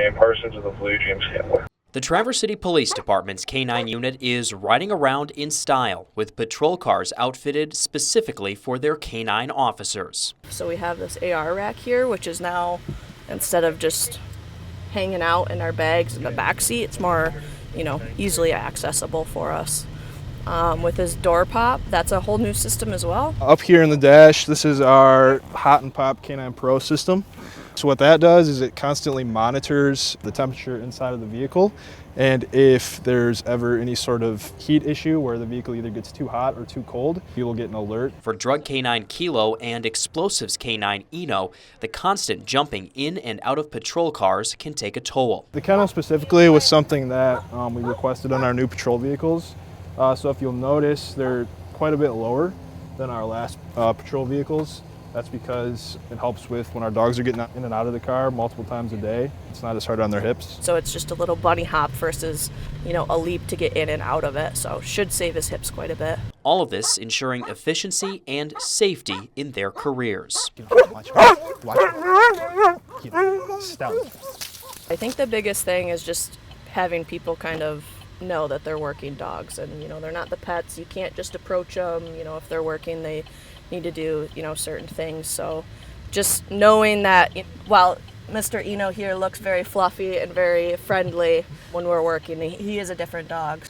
name Parsons with the Blue James Handler. The Traverse City Police Department's K-9 unit is riding around in style with patrol cars outfitted specifically for their K-9 officers. So we have this AR rack here, which is now, instead of just hanging out in our bags in the back seat, it's more, easily accessible for us. With his door pop, that's a whole new system as well. Up here in the dash, this is our Hot and Pop K9 Pro system. So what that does is it constantly monitors the temperature inside of the vehicle, and if there's ever any sort of heat issue where the vehicle either gets too hot or too cold, you will get an alert. For Drug K9 Kilo and Explosives K9 Eno, the constant jumping in and out of patrol cars can take a toll. The kennel specifically was something that we requested on our new patrol vehicles. So if you'll notice, they're quite a bit lower than our last patrol vehicles. That's because it helps with when our dogs are getting in and out of the car multiple times a day. It's not as hard on their hips. So it's just a little bunny hop versus, a leap to get in and out of it. So should save his hips quite a bit. All of this ensuring efficiency and safety in their careers. Watch. I think the biggest thing is just having people kind of know that they're working dogs, and they're not the pets. You can't just approach them. If they're working, they need to do certain things. So just knowing that while Mr. Eno here looks very fluffy and very friendly, when we're working, he is a different dog.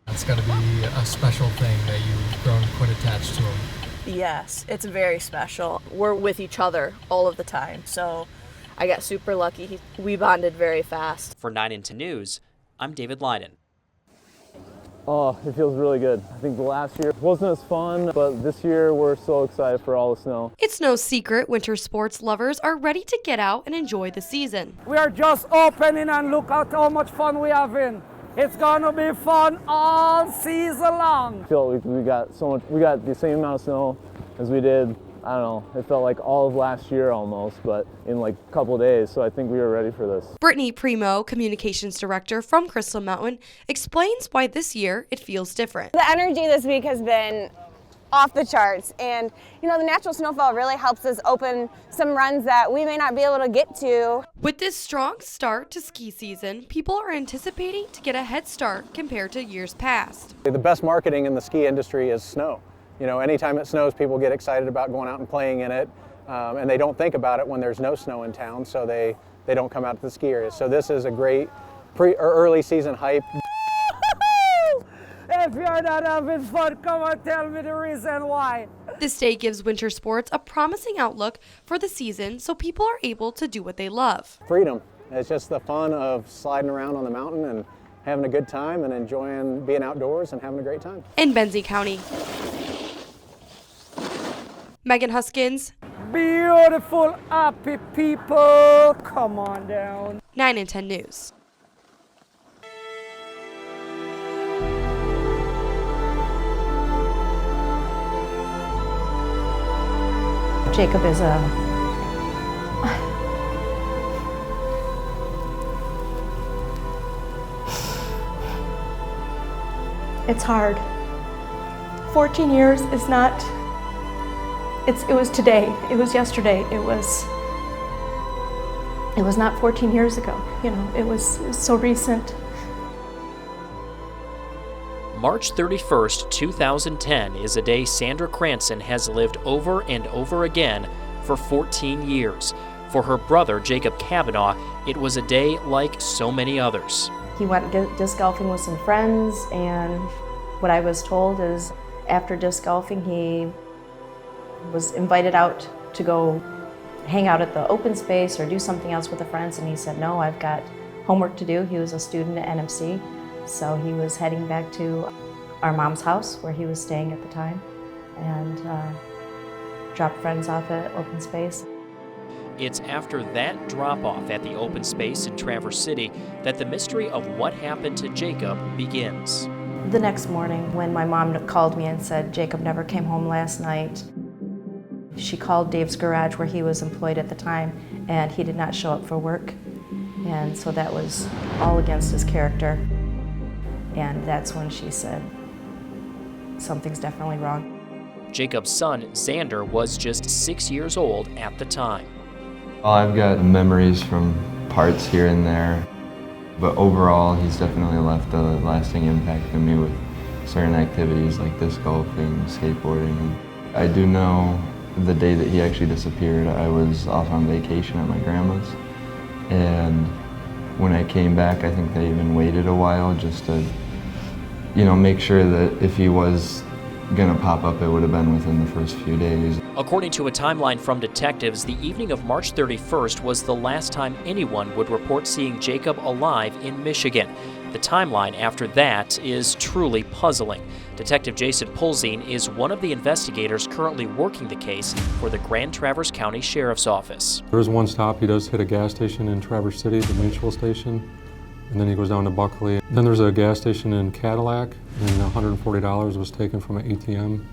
It's got to be a special thing that you've grown quite attached to him. Yes, it's very special. We're with each other all of the time, so I got super lucky. We bonded very fast. For 9 Into News, I'm David Leiden. Oh, it feels really good. I think the last year wasn't as fun, but this year we're so excited for all the snow. It's no secret winter sports lovers are ready to get out and enjoy the season. We are just opening and look at how much fun we have in. It's gonna be fun all season long. I feel like we got the same amount of snow as we did, I don't know, it felt like all of last year almost, but in like a couple of days, so I think we were ready for this. Brittany Primo, communications director from Crystal Mountain, explains why this year it feels different. The energy this week has been off the charts, and the natural snowfall really helps us open some runs that we may not be able to get to. With this strong start to ski season, people are anticipating to get a head start compared to years past. The best marketing in the ski industry is snow. Anytime it snows, people get excited about going out and playing in it, and they don't think about it when there's no snow in town, so they don't come out to the ski area. So this is a great early season hype. If you're not having fun, come and tell me the reason why. This day gives winter sports a promising outlook for the season, so people are able to do what they love. Freedom. It's just the fun of sliding around on the mountain and having a good time and enjoying being outdoors and having a great time. In Benzie County, Megan Huskins. Beautiful, happy people. Come on down. 9 and 10 News. Jacob is it's hard. 14 years is not, it was today, it was yesterday, it was not 14 years ago, it was so recent. March 31st, 2010 is a day Sandra Cranston has lived over and over again for 14 years. For her brother, Jacob Kavanaugh, it was a day like so many others. He went disc golfing with some friends, and what I was told is after disc golfing he was invited out to go hang out at the open space or do something else with the friends, and he said, no, I've got homework to do. He was a student at NMC. So he was heading back to our mom's house where he was staying at the time, and dropped friends off at open space. It's after that drop-off at the open space in Traverse City that the mystery of what happened to Jacob begins. The next morning when my mom called me and said Jacob never came home last night, she called Dave's garage where he was employed at the time, and he did not show up for work. And so that was all against his character. And that's when she said, something's definitely wrong. Jacob's son, Xander, was just 6 years old at the time. I've got memories from parts here and there. But overall, he's definitely left a lasting impact on me with certain activities like disc golfing, skateboarding. I do know the day that he actually disappeared, I was off on vacation at my grandma's. And when I came back, I think they even waited a while just to, make sure that if he was gonna pop up, it would have been within the first few days. According to a timeline from detectives, the evening of March 31st was the last time anyone would report seeing Jacob alive in Michigan. The timeline after that is truly puzzling. Detective Jason Polzine is one of the investigators currently working the case for the Grand Traverse County Sheriff's Office. There is one stop. He does hit a gas station in Traverse City, the Mutual Station, and then he goes down to Buckley. Then there's a gas station in Cadillac, and $140 was taken from an ATM.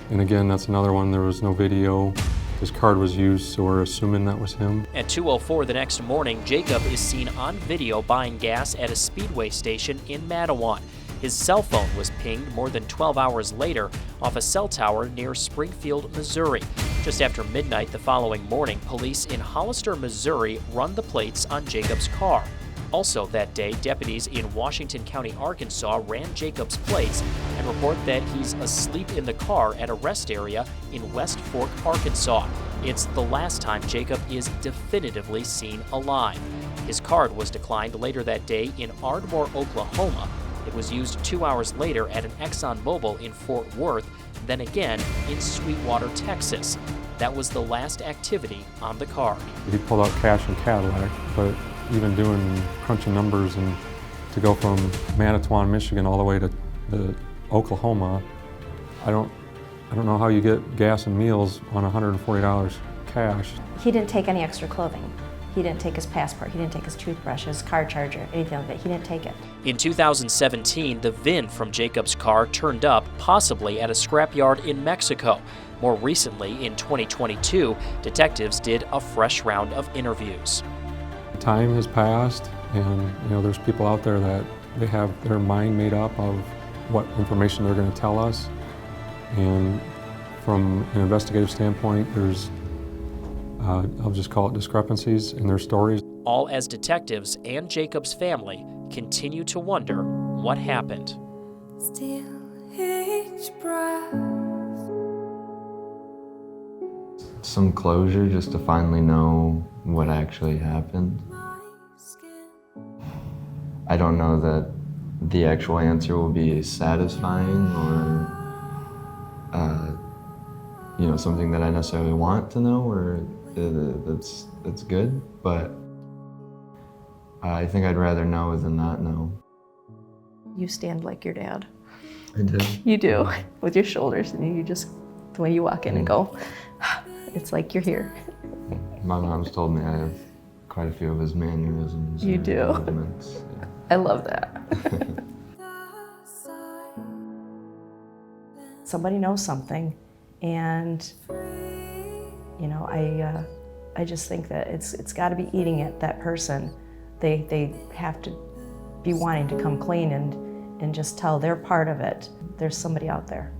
And again, that's another one. There was no video. His card was used, so we're assuming that was him. At 2:04 the next morning, Jacob is seen on video buying gas at a Speedway station in Mattawan. His cell phone was pinged more than 12 hours later off a cell tower near Springfield, Missouri. Just after midnight the following morning, police in Hollister, Missouri run the plates on Jacob's car. Also that day, deputies in Washington County, Arkansas ran Jacob's plates and report that he's asleep in the car at a rest area in West Fork, Arkansas. It's the last time Jacob is definitively seen alive. His card was declined later that day in Ardmore, Oklahoma. It was used 2 hours later at an ExxonMobil in Fort Worth, then again in Sweetwater, Texas. That was the last activity on the card. He pulled out cash in Cadillac, but even doing crunching numbers and to go from Mattawan, Michigan all the way to Oklahoma, I don't know how you get gas and meals on $140 cash. He didn't take any extra clothing. He didn't take his passport, he didn't take his toothbrush, his car charger, anything like that. He didn't take it. In 2017, the VIN from Jacob's car turned up, possibly at a scrapyard in Mexico. More recently, in 2022, detectives did a fresh round of interviews. Time has passed, and there's people out there that they have their mind made up of what information they're going to tell us. And from an investigative standpoint, there's I'll just call it discrepancies in their stories. All as detectives and Jacob's family continue to wonder what happened. Still each breath. Some closure just to finally know what actually happened. I don't know that the actual answer will be satisfying or something that I necessarily want to know or that's good, but I think I'd rather know than not know. You stand like your dad. I do. You do, with your shoulders, and you just, the way you walk in and go, it's like you're here. My mom's told me I have quite a few of his mannerisms. You do. Movements. Yeah. I love that. Somebody knows something, and I just think that it's got to be eating at that person. They have to be wanting to come clean and just tell they're part of it. There's somebody out there.